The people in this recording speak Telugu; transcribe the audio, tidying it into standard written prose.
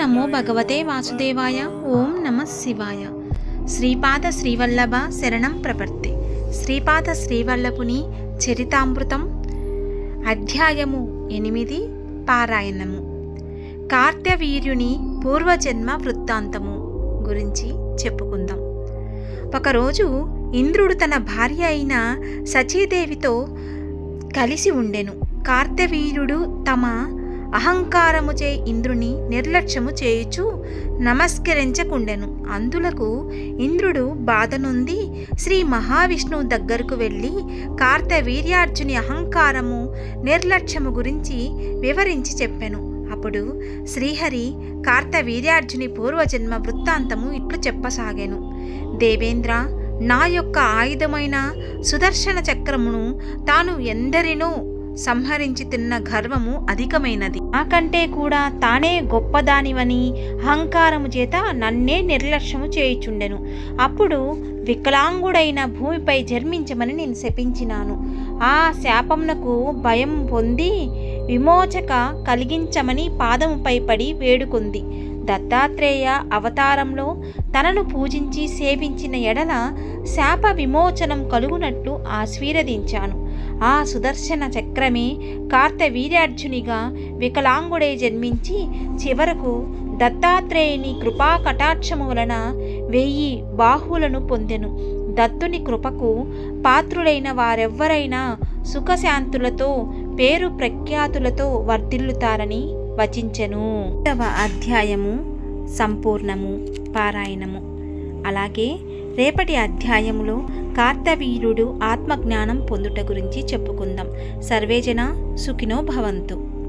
నమో భగవతే వాసుదేవాయ. ఓం నమః శివాయ. శ్రీపాద శ్రీవల్లభ శరణం ప్రపత్తే. శ్రీపాద శ్రీవల్లభుని చరితామృతం అధ్యాయము 8 పారాయణము. కార్తవీర్యుని పూర్వజన్మ వృత్తాంతము గురించి చెప్పుకుందాం. ఒకరోజు ఇంద్రుడు తన భార్య అయిన సచీదేవితో కలిసి ఉండెను. కార్తవీర్యుడు తమ అహంకారముచే ఇంద్రుని నిర్లక్ష్యము చేయుచు నమస్కరించకుండెను. అందులకు ఇంద్రుడు బాధ నొంది శ్రీ మహావిష్ణువు దగ్గరకు వెళ్ళి కార్తవీర్యార్జుని అహంకారము నిర్లక్ష్యము గురించి వివరించి చెప్పెను. అప్పుడు శ్రీహరి కార్తవీర్యార్జుని పూర్వజన్మ వృత్తాంతము ఇట్లు చెప్పసాగాను. దేవేంద్ర, నా యొక్క ఆయుధమైన సుదర్శన చక్రమును తాను ఎందరినో సంహరించి తిన్న గర్వము అధికమైనది. నాకంటే కూడా తానే గొప్పదానివని అహంకారము చేత నన్నే నిర్లక్ష్యము చేయుచుండెను. అప్పుడు వికలాంగుడైన భూమిపై జన్మించమని నేను శపించినాను. ఆ శాపమునకు భయం పొంది విమోచక కలిగించమని పాదముపై పడి వేడుకుంది. దత్తాత్రేయ అవతారంలో తనను పూజించి సేవించిన ఎడల శాప విమోచనం కలుగునట్లు ఆశీర్వదించాను. ఆ సుదర్శన చక్రమే కార్తవీర్యార్జునిగా వికలాంగుడై జన్మించి చివరకు దత్తాత్రేయుని కృపా కటాక్షము వలన 1000 బాహువులను పొందెను. దత్తుని కృపకు పాత్రులైన వారెవ్వరైనా సుఖశాంతులతో పేరు ప్రఖ్యాతులతో వర్ధిల్లుతారని వచించెను. 8వ అధ్యాయము సంపూర్ణము పారాయణము. అలాగే రేపటి అధ్యాయములో కార్తవీర్యుడు ఆత్మజ్ఞానం పొందుట గురించి చెప్పుకుందాం. సర్వేజన సుఖినో భవంతు.